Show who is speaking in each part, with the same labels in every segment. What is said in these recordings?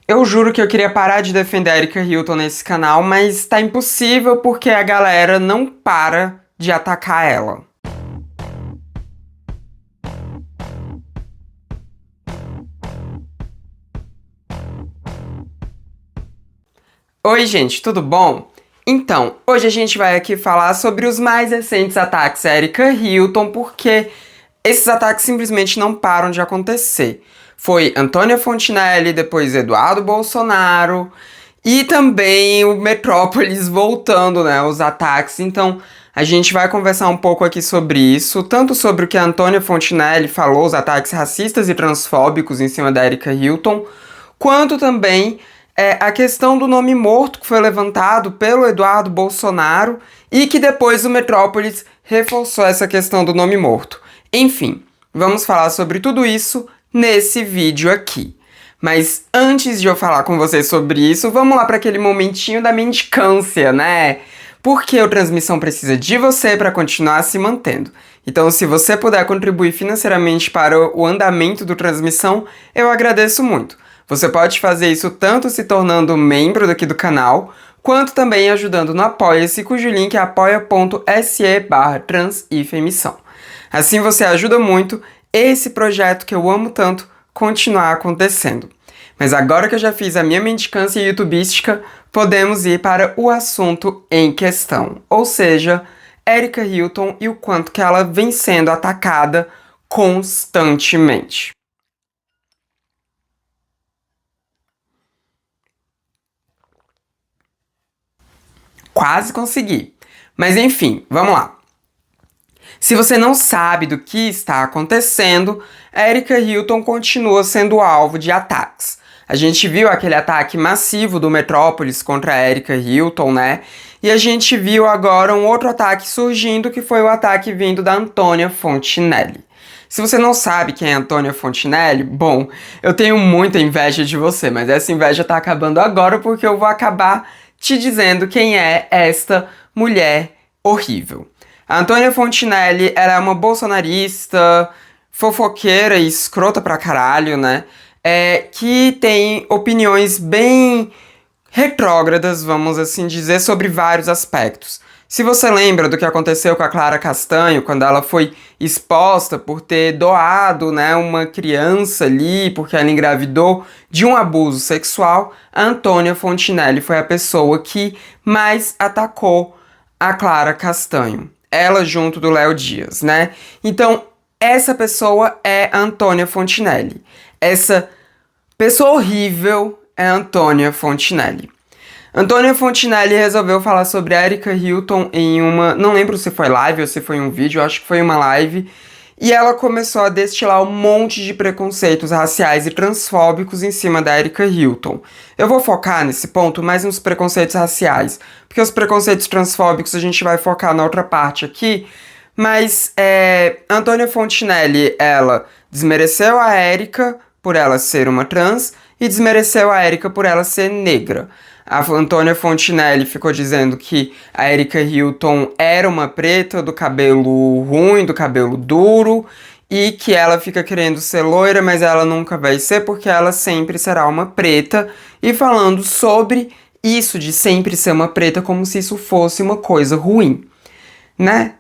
Speaker 1: Eu juro que eu queria parar de defender a Erika Hilton nesse canal, mas tá impossível porque a galera não para de atacar ela. Oi, gente, tudo bom? Então, hoje a gente vai aqui falar sobre os mais recentes ataques à Erika Hilton, porque esses ataques simplesmente não param de acontecer. Foi Antônia Fontinelli, depois Eduardo Bolsonaro e também o Metrópolis voltando, né, os ataques. Então, a gente vai conversar um pouco aqui sobre isso, tanto sobre o que a Antônia Fontinelli falou, os ataques racistas e transfóbicos em cima da Erika Hilton, quanto também a questão do nome morto que foi levantado pelo Eduardo Bolsonaro e que depois o Metrópolis reforçou essa questão do nome morto. Enfim, vamos falar sobre tudo isso nesse vídeo aqui. Mas antes de eu falar com vocês sobre isso, vamos lá para aquele momentinho da mendicância, né? Porque o Transmissão precisa de você para continuar se mantendo. Então, se você puder contribuir financeiramente para o andamento do Transmissão, eu agradeço muito. Você pode fazer isso tanto se tornando membro daqui do canal, quanto também ajudando no Apoia-se, cujo link é apoia.se/transifemissão. Assim você ajuda muito esse projeto que eu amo tanto continuar acontecendo. Mas agora que eu já fiz a minha mendicância youtubística, podemos ir para o assunto em questão. Ou seja, Erika Hilton e o quanto que ela vem sendo atacada constantemente. Quase consegui. Mas enfim, vamos lá. Se você não sabe do que está acontecendo, Erika Hilton continua sendo alvo de ataques. A gente viu aquele ataque massivo do Metrópolis contra a Erika Hilton, né? E a gente viu agora um outro ataque surgindo, que foi o ataque vindo da Antônia Fontinelli. Se você não sabe quem é Antônia Fontinelli, bom, eu tenho muita inveja de você, mas essa inveja tá acabando agora porque eu vou acabar te dizendo quem é esta mulher horrível. A Antônia Fontinelli era uma bolsonarista, fofoqueira e escrota pra caralho, né? Que tem opiniões bem retrógradas, vamos assim dizer, sobre vários aspectos. Se você lembra do que aconteceu com a Clara Castanho, quando ela foi exposta por ter doado, né, uma criança ali, porque ela engravidou de um abuso sexual, a Antônia Fontinelli foi a pessoa que mais atacou a Clara Castanho. Ela junto do Léo Dias, né? Então, essa pessoa é a Antônia Fontinelli. Essa pessoa horrível é a Antônia Fontinelli. Antônia Fontinelli resolveu falar sobre a Erika Hilton em uma... não lembro se foi live ou se foi um vídeo, acho que foi uma live. E ela começou a destilar um monte de preconceitos raciais e transfóbicos em cima da Erika Hilton. Eu vou focar nesse ponto mais nos preconceitos raciais, porque os preconceitos transfóbicos a gente vai focar na outra parte aqui. Mas Antônia Fontinelli, ela desmereceu a Erika por ela ser uma trans e desmereceu a Erika por ela ser negra. A Antônia Fontinelli ficou dizendo que a Erika Hilton era uma preta do cabelo ruim, do cabelo duro, e que ela fica querendo ser loira, mas ela nunca vai ser porque ela sempre será uma preta, e falando sobre isso de sempre ser uma preta como se isso fosse uma coisa ruim, né?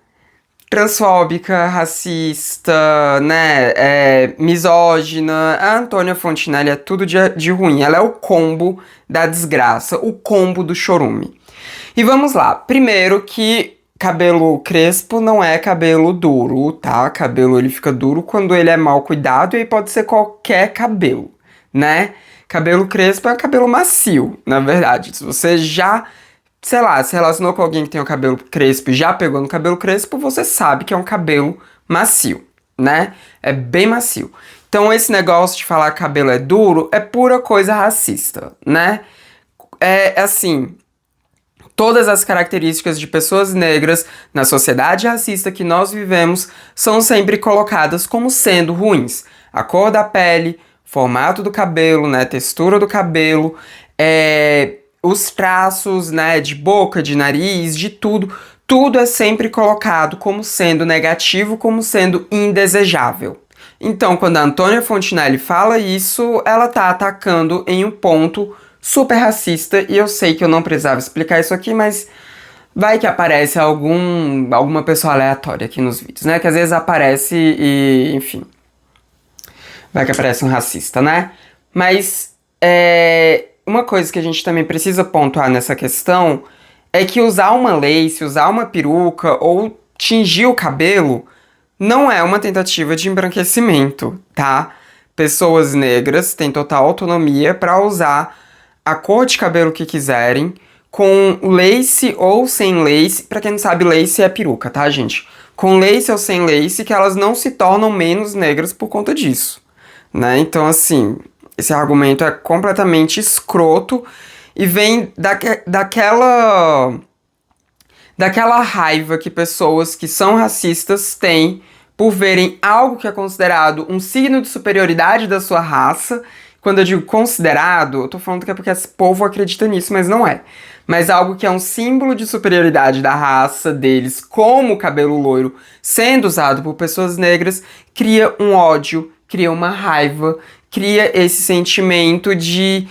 Speaker 1: Transfóbica, racista, né, misógina. A Antônia Fontinelli é tudo de ruim. Ela é o combo da desgraça, o combo do chorume. E vamos lá. Primeiro que cabelo crespo não é cabelo duro, tá? Cabelo ele fica duro quando ele é mal cuidado e pode ser qualquer cabelo, né? Cabelo crespo é cabelo macio, na verdade. Se você já... sei lá, se relacionou com alguém que tem o cabelo crespo e já pegou no cabelo crespo, você sabe que é um cabelo macio, né? É bem macio. Então esse negócio de falar que cabelo é duro é pura coisa racista, né? É assim, todas as características de pessoas negras na sociedade racista que nós vivemos são sempre colocadas como sendo ruins. A cor da pele, formato do cabelo, né? Textura do cabelo, os traços, né, de boca, de nariz, de tudo, tudo é sempre colocado como sendo negativo, como sendo indesejável. Então, quando a Antônia Fontinelli fala isso, ela tá atacando em um ponto super racista, e eu sei que eu não precisava explicar isso aqui, mas vai que aparece alguma pessoa aleatória aqui nos vídeos, né? Que às vezes aparece e, enfim, vai que aparece um racista, né? Mas uma coisa que a gente também precisa pontuar nessa questão é que usar uma lace, usar uma peruca ou tingir o cabelo não é uma tentativa de embranquecimento, tá? Pessoas negras têm total autonomia para usar a cor de cabelo que quiserem, com lace ou sem lace. Pra quem não sabe, lace é peruca, tá, gente? Com lace ou sem lace, que elas não se tornam menos negras por conta disso, né? Então, assim, esse argumento é completamente escroto e vem daquela raiva que pessoas que são racistas têm por verem algo que é considerado um signo de superioridade da sua raça. Quando eu digo considerado, eu tô falando que é porque esse povo acredita nisso, mas não é. Mas algo que é um símbolo de superioridade da raça deles, como o cabelo loiro sendo usado por pessoas negras, cria um ódio, cria uma raiva, cria esse sentimento de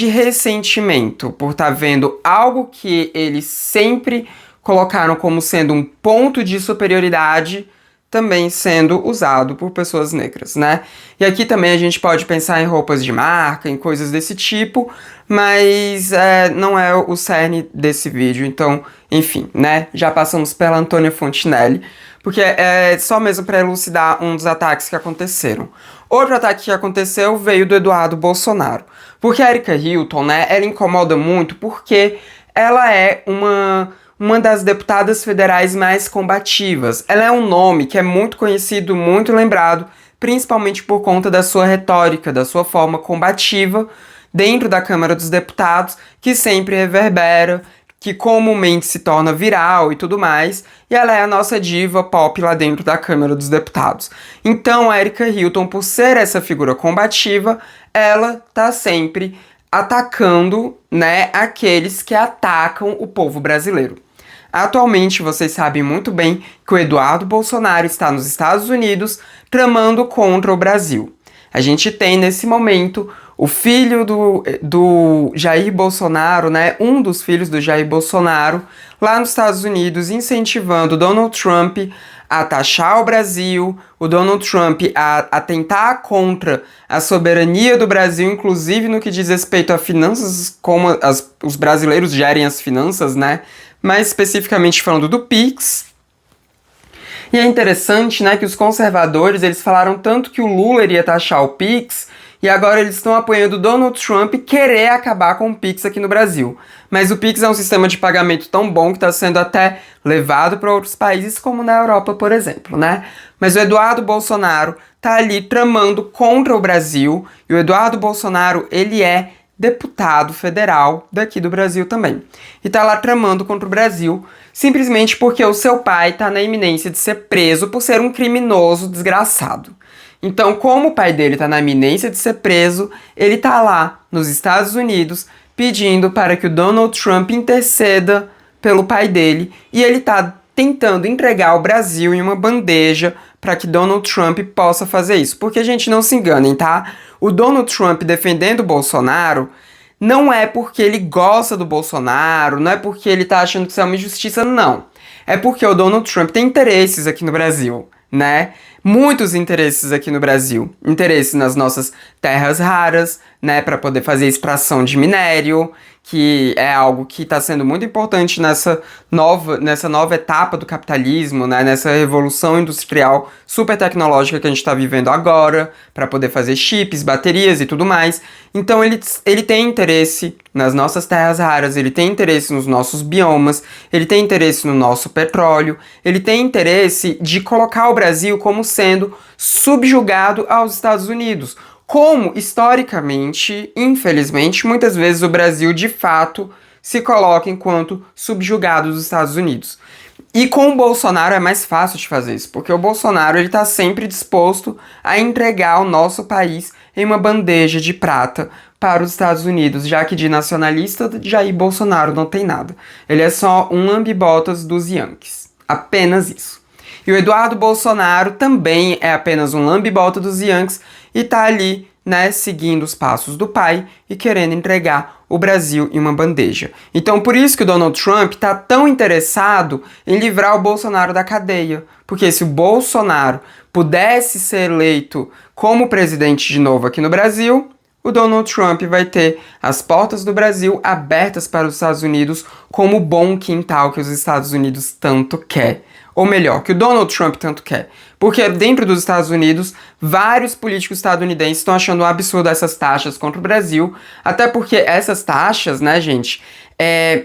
Speaker 1: ressentimento por estar vendo algo que eles sempre colocaram como sendo um ponto de superioridade também sendo usado por pessoas negras, né? E aqui também a gente pode pensar em roupas de marca, em coisas desse tipo, mas não é o cerne desse vídeo, então, enfim, né? Já passamos pela Antônia Fontinelli, porque é só mesmo para elucidar um dos ataques que aconteceram. Outro ataque que aconteceu veio do Eduardo Bolsonaro, porque a Erika Hilton, né, ela incomoda muito porque ela é uma das deputadas federais mais combativas. Ela é um nome que é muito conhecido, muito lembrado, principalmente por conta da sua retórica, da sua forma combativa dentro da Câmara dos Deputados, que sempre reverbera, que comumente se torna viral e tudo mais, e ela é a nossa diva pop lá dentro da Câmara dos Deputados. Então, a Erika Hilton, por ser essa figura combativa, ela tá sempre atacando, né, aqueles que atacam o povo brasileiro. Atualmente, vocês sabem muito bem que o Eduardo Bolsonaro está nos Estados Unidos tramando contra o Brasil. A gente tem, nesse momento, o filho do Jair Bolsonaro, né, um dos filhos do Jair Bolsonaro, lá nos Estados Unidos, incentivando Donald Trump a taxar o Brasil, o Donald Trump a tentar contra a soberania do Brasil, inclusive no que diz respeito a finanças, como os brasileiros gerem as finanças, né? Mais especificamente falando do Pix. E é interessante, né, que os conservadores, eles falaram tanto que o Lula iria taxar o Pix, e agora eles estão apoiando o Donald Trump querer acabar com o Pix aqui no Brasil. Mas o Pix é um sistema de pagamento tão bom que está sendo até levado para outros países, como na Europa, por exemplo, né? Mas o Eduardo Bolsonaro tá ali tramando contra o Brasil, e o Eduardo Bolsonaro, ele é deputado federal daqui do Brasil também. E tá lá tramando contra o Brasil, simplesmente porque o seu pai tá na iminência de ser preso por ser um criminoso desgraçado. Então, como o pai dele tá na iminência de ser preso, ele tá lá nos Estados Unidos pedindo para que o Donald Trump interceda pelo pai dele, e ele tá tentando entregar o Brasil em uma bandeja para que Donald Trump possa fazer isso. Porque, gente, não se enganem, tá? O Donald Trump defendendo o Bolsonaro não é porque ele gosta do Bolsonaro, não é porque ele tá achando que isso é uma injustiça, não. É porque o Donald Trump tem interesses aqui no Brasil, né? Muitos interesses aqui no Brasil. Interesse nas nossas terras raras, né? Para poder fazer extração de minério, que é algo que está sendo muito importante nessa nova etapa do capitalismo, né? Nessa revolução industrial super tecnológica que a gente está vivendo agora, para poder fazer chips, baterias e tudo mais. Então ele tem interesse nas nossas terras raras, ele tem interesse nos nossos biomas, ele tem interesse no nosso petróleo, ele tem interesse de colocar o Brasil como sendo subjugado aos Estados Unidos. Como, historicamente, infelizmente, muitas vezes o Brasil, de fato, se coloca enquanto subjugado dos Estados Unidos. E com o Bolsonaro é mais fácil de fazer isso, porque o Bolsonaro ele está sempre disposto a entregar o nosso país em uma bandeja de prata para os Estados Unidos, já que de nacionalista Jair Bolsonaro não tem nada. Ele é só um lambe-botas dos Yankees. Apenas isso. E o Eduardo Bolsonaro também é apenas um lambe-bota dos Yankees e tá ali, né, seguindo os passos do pai e querendo entregar o Brasil em uma bandeja. Então, por isso que o Donald Trump tá tão interessado em livrar o Bolsonaro da cadeia. Porque se o Bolsonaro pudesse ser eleito como presidente de novo aqui no Brasil, o Donald Trump vai ter as portas do Brasil abertas para os Estados Unidos como o bom quintal que os Estados Unidos tanto quer. Ou melhor, que o Donald Trump tanto quer. Porque dentro dos Estados Unidos, vários políticos estadunidenses estão achando um absurdo essas taxas contra o Brasil. Até porque essas taxas, né, gente,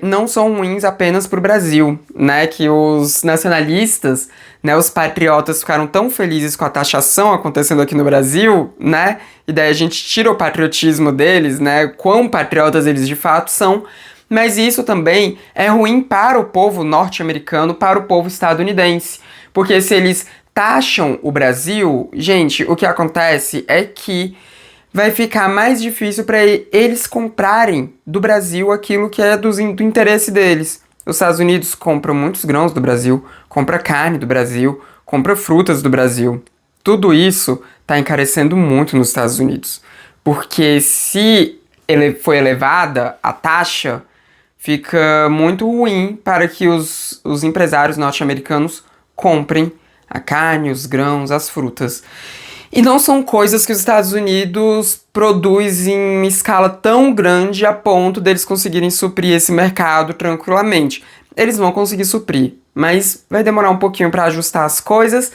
Speaker 1: não são ruins apenas para o Brasil, né? Que os nacionalistas, né, os patriotas ficaram tão felizes com a taxação acontecendo aqui no Brasil, né? E daí a gente tira o patriotismo deles, né? Quão patriotas eles de fato são. Mas isso também é ruim para o povo norte-americano, para o povo estadunidense. Porque se eles taxam o Brasil, gente, o que acontece é que vai ficar mais difícil para eles comprarem do Brasil aquilo que é do interesse deles. Os Estados Unidos compram muitos grãos do Brasil, compra carne do Brasil, compra frutas do Brasil. Tudo isso está encarecendo muito nos Estados Unidos. Porque se foi elevada a taxa, fica muito ruim para que os empresários norte-americanos comprem a carne, os grãos, as frutas. E não são coisas que os Estados Unidos produzem em escala tão grande a ponto deles conseguirem suprir esse mercado tranquilamente. Eles vão conseguir suprir, mas vai demorar um pouquinho para ajustar as coisas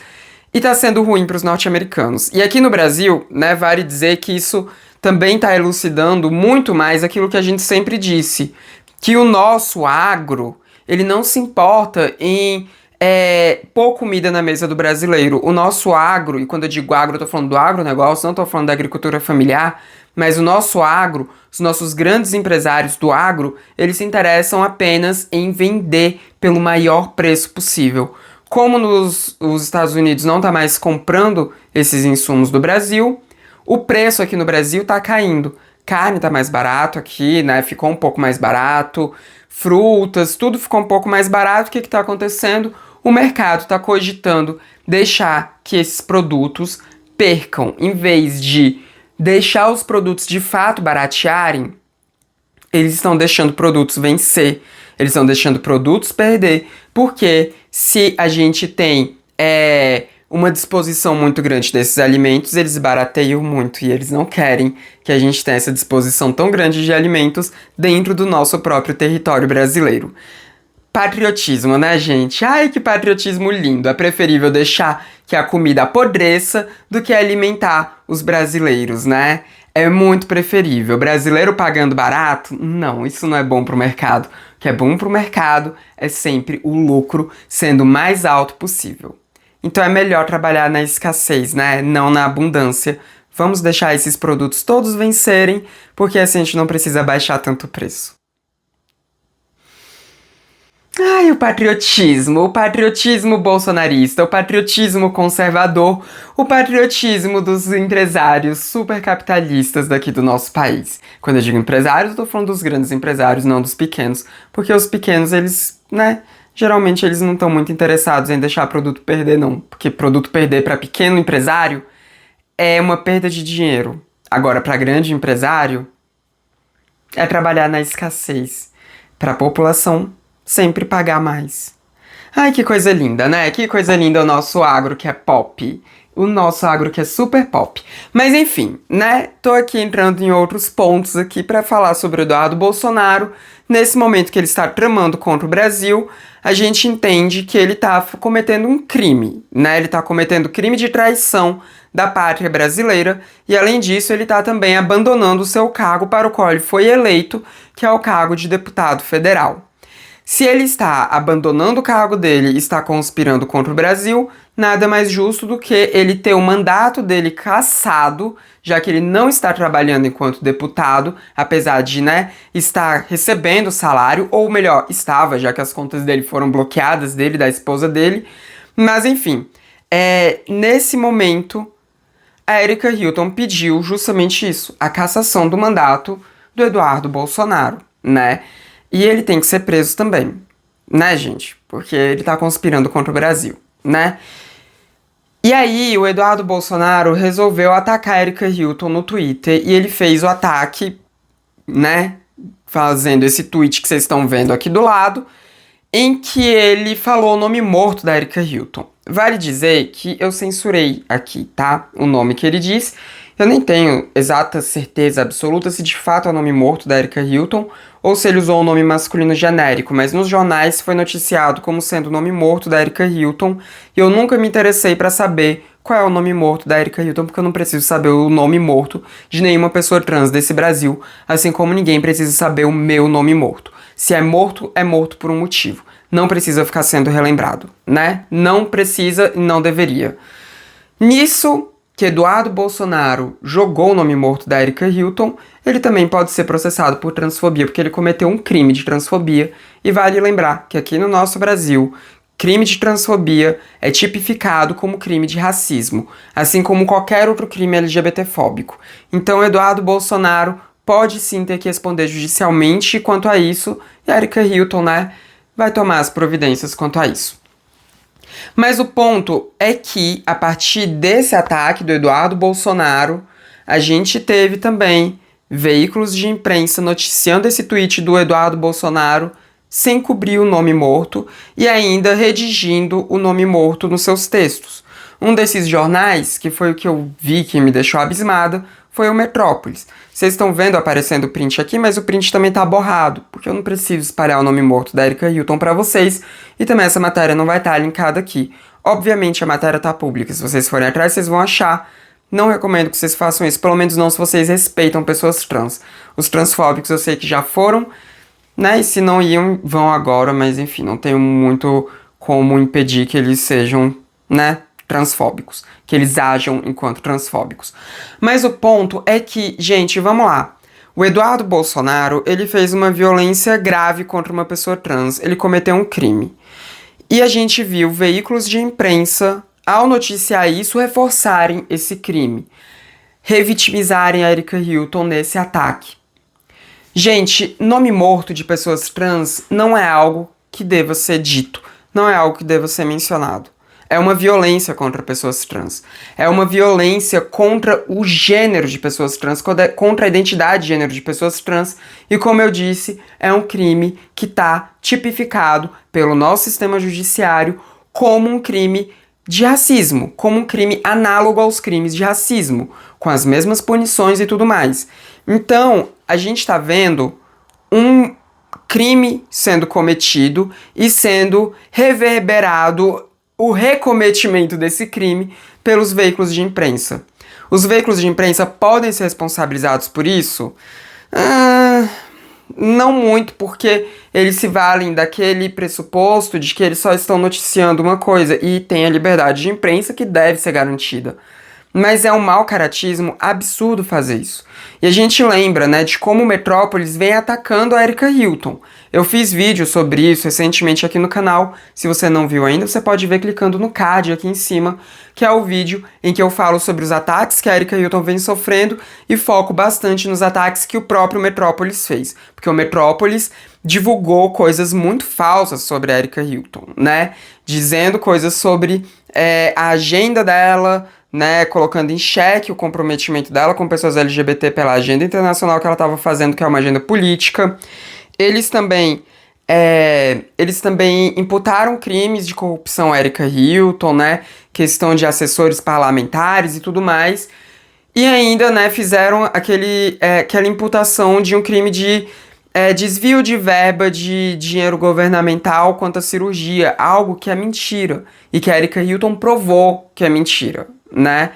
Speaker 1: e tá sendo ruim para os norte-americanos. E aqui no Brasil, né, vale dizer que isso também está elucidando muito mais aquilo que a gente sempre disse, que o nosso agro, ele não se importa em pôr comida na mesa do brasileiro. O nosso agro, e quando eu digo agro, eu tô falando do agronegócio, não tô falando da agricultura familiar, mas o nosso agro, os nossos grandes empresários do agro, eles se interessam apenas em vender pelo maior preço possível. Como os Estados Unidos não tá mais comprando esses insumos do Brasil, o preço aqui no Brasil tá caindo. Carne tá mais barato aqui, né? Ficou um pouco mais barato. Frutas, tudo ficou um pouco mais barato. O que tá acontecendo? O mercado está cogitando deixar que esses produtos percam. Em vez de deixar os produtos de fato baratearem, eles estão deixando produtos vencer. Eles estão deixando produtos perder. Porque se a gente tem uma disposição muito grande desses alimentos, eles barateiam muito. E eles não querem que a gente tenha essa disposição tão grande de alimentos dentro do nosso próprio território brasileiro. Patriotismo, né, gente? Ai, que patriotismo lindo. É preferível deixar que a comida apodreça do que alimentar os brasileiros, né? É muito preferível. Brasileiro pagando barato? Não, isso não é bom pro mercado. O que é bom pro mercado é sempre o lucro sendo o mais alto possível. Então é melhor trabalhar na escassez, né? Não na abundância. Vamos deixar esses produtos todos vencerem, porque assim a gente não precisa baixar tanto o preço. Ai, o patriotismo bolsonarista, o patriotismo conservador, o patriotismo dos empresários supercapitalistas daqui do nosso país. Quando eu digo empresários, eu tô falando dos grandes empresários, não dos pequenos, porque os pequenos, eles, né, geralmente eles não estão muito interessados em deixar produto perder, não, porque produto perder para pequeno empresário é uma perda de dinheiro. Agora, para grande empresário, é trabalhar na escassez, para a população sempre pagar mais. Ai, que coisa linda, né? Que coisa linda o nosso agro que é pop. O nosso agro que é super pop. Mas enfim, né? Tô aqui entrando em outros pontos aqui para falar sobre o Eduardo Bolsonaro. Nesse momento que ele está tramando contra o Brasil, a gente entende que ele tá cometendo um crime, né? Ele tá cometendo crime de traição da pátria brasileira e, além disso, ele tá também abandonando o seu cargo para o qual ele foi eleito, que é o cargo de deputado federal. Se ele está abandonando o cargo dele e está conspirando contra o Brasil, nada mais justo do que ele ter o mandato dele cassado, já que ele não está trabalhando enquanto deputado, apesar de, né, estar recebendo salário, ou melhor, estava, já que as contas dele foram bloqueadas, dele e da esposa dele. Mas enfim, nesse momento, a Erika Hilton pediu justamente isso, a cassação do mandato do Eduardo Bolsonaro, né? E ele tem que ser preso também, né, gente? Porque ele tá conspirando contra o Brasil. né? E aí, o Eduardo Bolsonaro resolveu atacar a Erika Hilton no Twitter e ele fez o ataque, né? Fazendo esse tweet que vocês estão vendo aqui do lado, em que ele falou o nome morto da Erika Hilton. Vale dizer que eu censurei aqui, tá? O nome que ele disse. Eu nem tenho exata certeza absoluta se de fato é o nome morto da Erika Hilton ou se ele usou um nome masculino genérico, mas nos jornais foi noticiado como sendo o nome morto da Erika Hilton e eu nunca me interessei para saber qual é o nome morto da Erika Hilton, porque eu não preciso saber o nome morto de nenhuma pessoa trans desse Brasil, assim como ninguém precisa saber o meu nome morto. Se é morto por um motivo. Não precisa ficar sendo relembrado, né? Não precisa e não deveria. Nisso que Eduardo Bolsonaro jogou o nome morto da Erika Hilton, ele também pode ser processado por transfobia, porque ele cometeu um crime de transfobia. E vale lembrar que aqui no nosso Brasil, crime de transfobia é tipificado como crime de racismo, assim como qualquer outro crime LGBTfóbico. Então, Eduardo Bolsonaro pode sim ter que responder judicialmente quanto a isso, e a Erika Hilton, né, vai tomar as providências quanto a isso. Mas o ponto é que, a partir desse ataque do Eduardo Bolsonaro, a gente teve também veículos de imprensa noticiando esse tweet do Eduardo Bolsonaro sem cobrir o nome morto e ainda redigindo o nome morto nos seus textos. Um desses jornais, que foi o que eu vi que me deixou abismada, foi o Metrópolis. Vocês estão vendo aparecendo o print aqui, mas o print também tá borrado, porque eu não preciso espalhar o nome morto da Erika Hilton para vocês, e também essa matéria não vai estar linkada aqui. Obviamente a matéria tá pública, se vocês forem atrás vocês vão achar. Não recomendo que vocês façam isso, pelo menos não se vocês respeitam pessoas trans. Os transfóbicos eu sei que já foram, né, e se não iam, vão agora, mas enfim, não tenho muito como impedir que eles sejam, né, transfóbicos, que eles ajam enquanto transfóbicos. Mas o ponto é que, gente, vamos lá. O Eduardo Bolsonaro, ele fez uma violência grave contra uma pessoa trans. Ele cometeu um crime. E a gente viu veículos de imprensa, ao noticiar isso, reforçarem esse crime. Revitimizarem a Erika Hilton nesse ataque. Gente, nome morto de pessoas trans não é algo que deva ser dito. Não é algo que deva ser mencionado. É uma violência contra pessoas trans. É uma violência contra o gênero de pessoas trans, contra a identidade de gênero de pessoas trans. E como eu disse, é um crime que está tipificado pelo nosso sistema judiciário como um crime de racismo, como um crime análogo aos crimes de racismo, com as mesmas punições e tudo mais. Então, a gente está vendo um crime sendo cometido e sendo reverberado o recometimento desse crime pelos veículos de imprensa. Os veículos de imprensa podem ser responsabilizados por isso? Não muito, porque eles se valem daquele pressuposto de que eles só estão noticiando uma coisa e tem a liberdade de imprensa que deve ser garantida. Mas é um mau caratismo absurdo fazer isso. E a gente lembra, né, de como o Metrópolis vem atacando a Erika Hilton. Eu fiz vídeo sobre isso recentemente aqui no canal. Se você não viu ainda, você pode ver clicando no card aqui em cima, que é o vídeo em que eu falo sobre os ataques que a Erika Hilton vem sofrendo e foco bastante nos ataques que o próprio Metrópolis fez. Porque o Metrópolis divulgou coisas muito falsas sobre a Erika Hilton, né? Dizendo coisas sobre a agenda dela, né, colocando em xeque o comprometimento dela com pessoas LGBT pela agenda internacional que ela estava fazendo, que é uma agenda política. Eles também imputaram crimes de corrupção a Erika Hilton, né, questão de assessores parlamentares e tudo mais. E ainda, né, fizeram aquela imputação de um crime de desvio de verba de dinheiro governamental quanto à cirurgia, algo que é mentira, e que a Erika Hilton provou que é mentira, né?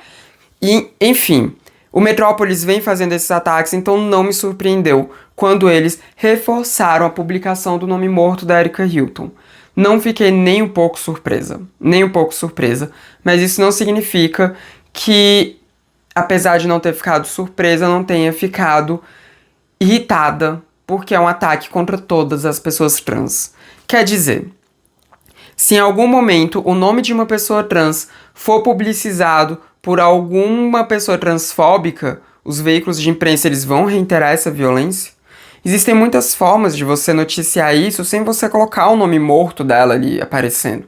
Speaker 1: E, enfim, o Metrópolis vem fazendo esses ataques, então não me surpreendeu quando eles reforçaram a publicação do nome morto da Erika Hilton. Não fiquei nem um pouco surpresa, mas isso não significa que, apesar de não ter ficado surpresa, não tenha ficado irritada, porque é um ataque contra todas as pessoas trans. Quer dizer, se em algum momento o nome de uma pessoa trans for publicizado por alguma pessoa transfóbica, os veículos de imprensa eles vão reiterar essa violência? Existem muitas formas de você noticiar isso sem você colocar o nome morto dela ali aparecendo.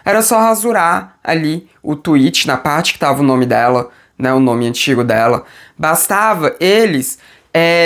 Speaker 1: Era só rasurar ali o tweet na parte que estava o nome dela, né, o nome antigo dela. Bastava eles,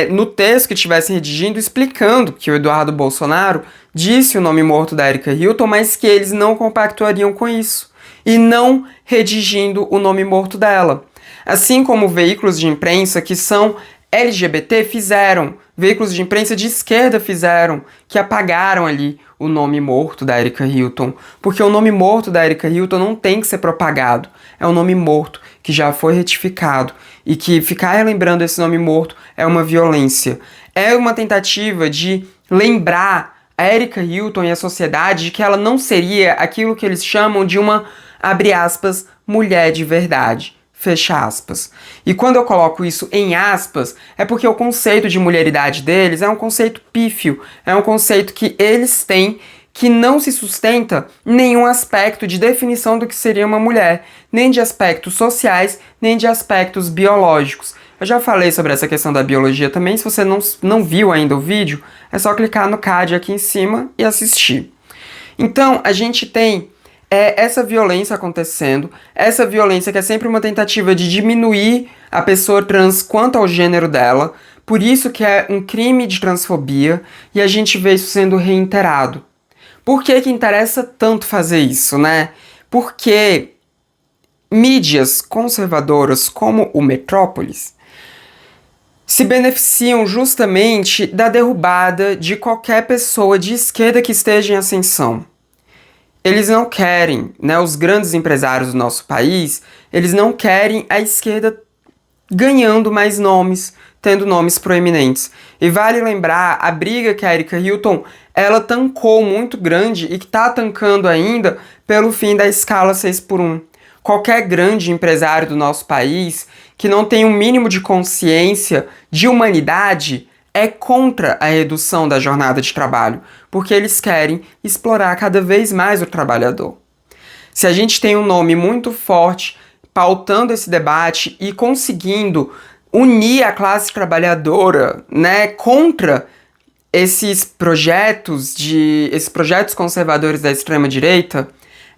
Speaker 1: no texto que estivessem redigindo, explicando que o Eduardo Bolsonaro disse o nome morto da Erika Hilton, mas que eles não compactuariam com isso. E não redigindo o nome morto dela. Assim como veículos de imprensa que são LGBT fizeram, veículos de imprensa de esquerda fizeram, que apagaram ali o nome morto da Erika Hilton. Porque o nome morto da Erika Hilton não tem que ser propagado. É um nome morto que já foi retificado. E que ficar relembrando esse nome morto é uma violência. É uma tentativa de lembrar a Erika Hilton e a sociedade de que ela não seria aquilo que eles chamam de uma, abre aspas, mulher de verdade. Fecha aspas. E quando eu coloco isso em aspas, é porque o conceito de mulheridade deles é um conceito pífio, é um conceito que eles têm que não se sustenta em nenhum aspecto de definição do que seria uma mulher, nem de aspectos sociais, nem de aspectos biológicos. Eu já falei sobre essa questão da biologia também, se você não viu ainda o vídeo, é só clicar no card aqui em cima e assistir. Então, a gente tem essa violência acontecendo, essa violência que é sempre uma tentativa de diminuir a pessoa trans quanto ao gênero dela, por isso que é um crime de transfobia, e a gente vê isso sendo reiterado. Por que que interessa tanto fazer isso, né? Porque mídias conservadoras como o Metrópolis se beneficiam justamente da derrubada de qualquer pessoa de esquerda que esteja em ascensão. Eles não querem, né, os grandes empresários do nosso país, eles não querem a esquerda ganhando mais nomes, tendo nomes proeminentes. E vale lembrar a briga que a Erika Hilton, ela tancou muito grande e que está tancando ainda pelo fim da escala 6x1. Qualquer grande empresário do nosso país que não tem um mínimo de consciência de humanidade é contra a redução da jornada de trabalho, porque eles querem explorar cada vez mais o trabalhador. Se a gente tem um nome muito forte pautando esse debate e conseguindo unir a classe trabalhadora, né, contra esses projetos conservadores da extrema-direita,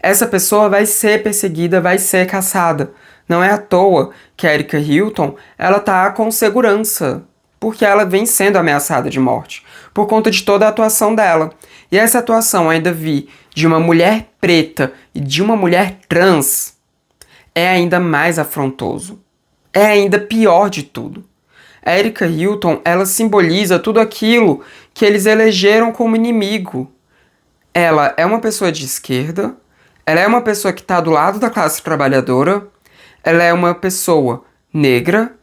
Speaker 1: essa pessoa vai ser perseguida, vai ser caçada. Não é à toa que a Erika Hilton, ela tá com segurança, porque ela vem sendo ameaçada de morte, por conta de toda a atuação dela. E essa atuação ainda vir de uma mulher preta e de uma mulher trans é ainda mais afrontoso. É ainda pior de tudo. A Erika Hilton, ela simboliza tudo aquilo que eles elegeram como inimigo. Ela é uma pessoa de esquerda, ela é uma pessoa que está do lado da classe trabalhadora, ela é uma pessoa negra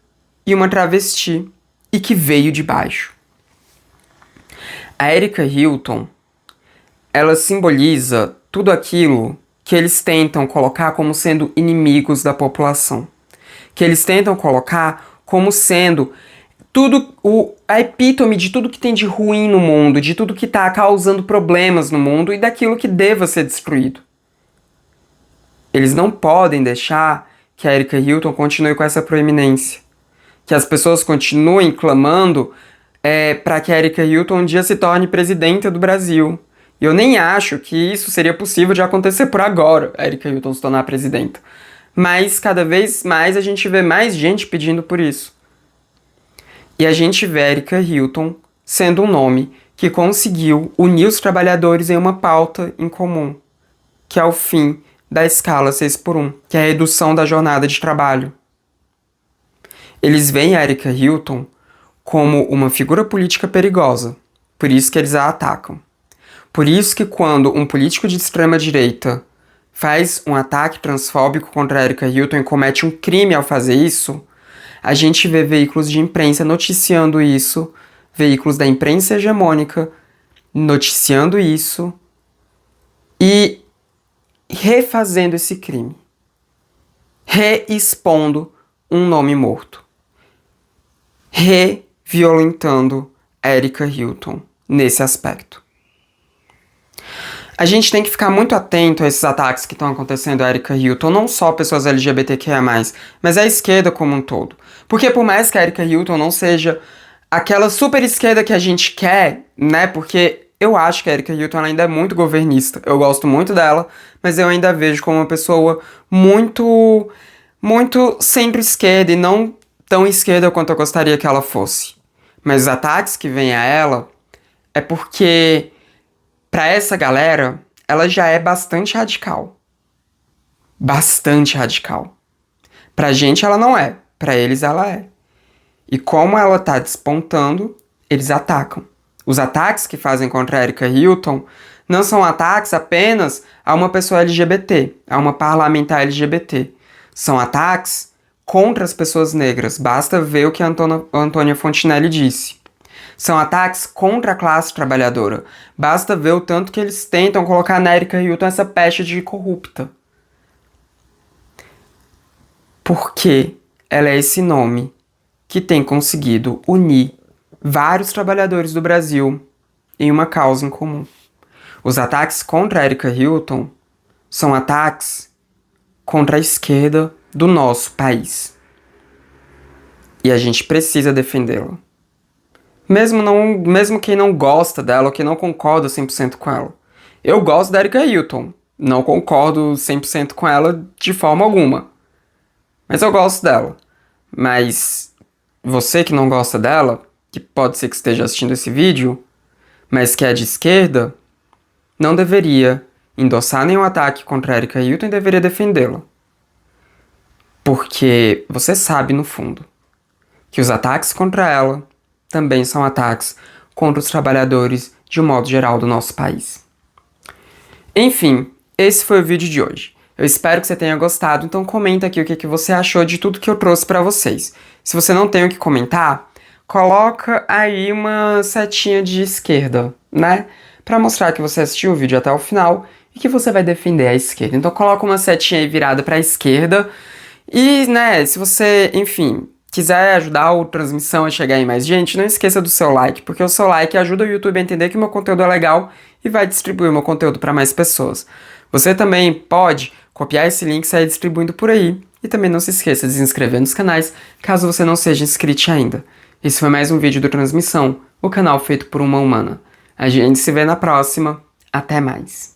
Speaker 1: e uma travesti, e que veio de baixo. A Erika Hilton, ela simboliza tudo aquilo que eles tentam colocar como sendo inimigos da população. Que eles tentam colocar como sendo a epítome de tudo que tem de ruim no mundo, de tudo que está causando problemas no mundo e daquilo que deva ser destruído. Eles não podem deixar que a Erika Hilton continue com essa proeminência. Que as pessoas continuem clamando para que a Erika Hilton um dia se torne presidenta do Brasil. E eu nem acho que isso seria possível de acontecer por agora, a Erika Hilton se tornar presidenta. Mas cada vez mais a gente vê mais gente pedindo por isso. E a gente vê a Erika Hilton sendo um nome que conseguiu unir os trabalhadores em uma pauta em comum, que é o fim da escala 6x1, que é a redução da jornada de trabalho. Eles veem a Erika Hilton como uma figura política perigosa, por isso que eles a atacam. Por isso que quando um político de extrema-direita faz um ataque transfóbico contra a Erika Hilton e comete um crime ao fazer isso, a gente vê veículos de imprensa noticiando isso, veículos da imprensa hegemônica noticiando isso e refazendo esse crime, reexpondo um nome morto, reviolentando Erika Hilton nesse aspecto. A gente tem que ficar muito atento a esses ataques que estão acontecendo a Erika Hilton, não só pessoas LGBTQIA+, mas a esquerda como um todo. Porque por mais que a Erika Hilton não seja aquela super esquerda que a gente quer, né, porque eu acho que a Erika Hilton ela ainda é muito governista. Eu gosto muito dela, mas eu ainda vejo como uma pessoa muito, muito centro-esquerda e não tão esquerda quanto eu gostaria que ela fosse. Mas os ataques que vêm a ela é porque, pra essa galera, ela já é bastante radical. Bastante radical. Pra gente ela não é, pra eles ela é. E como ela tá despontando, eles atacam. Os ataques que fazem contra a Erika Hilton não são ataques apenas a uma pessoa LGBT, a uma parlamentar LGBT. São ataques contra as pessoas negras. Basta ver o que a Antônia Fontinelli disse. São ataques contra a classe trabalhadora. Basta ver o tanto que eles tentam colocar na Erika Hilton essa peste de corrupta. Porque ela é esse nome que tem conseguido unir vários trabalhadores do Brasil em uma causa em comum. Os ataques contra a Erika Hilton são ataques contra a esquerda do nosso país. E a gente precisa defendê-la. Mesmo quem não gosta dela ou quem não concorda 100% com ela. Eu gosto da Erika Hilton. Não concordo 100% com ela de forma alguma. Mas eu gosto dela. Mas você que não gosta dela, que pode ser que esteja assistindo esse vídeo, mas que é de esquerda, não deveria endossar nenhum ataque contra a Erika Hilton e deveria defendê-la. Porque você sabe, no fundo, que os ataques contra ela também são ataques contra os trabalhadores de um modo geral do nosso país. Enfim, esse foi o vídeo de hoje. Eu espero que você tenha gostado, então comenta aqui o que você achou de tudo que eu trouxe pra vocês. Se você não tem o que comentar, coloca aí uma setinha de esquerda, né? Pra mostrar que você assistiu o vídeo até o final e que você vai defender a esquerda. Então coloca uma setinha aí virada pra esquerda e, né, se você, enfim, quiser ajudar a transmissão a chegar em mais gente, não esqueça do seu like, porque o seu like ajuda o YouTube a entender que o meu conteúdo é legal e vai distribuir o meu conteúdo para mais pessoas. Você também pode copiar esse link e sair distribuindo por aí. E também não se esqueça de se inscrever nos canais, caso você não seja inscrito ainda. Esse foi mais um vídeo do Transmissão, o canal feito por uma humana. A gente se vê na próxima. Até mais.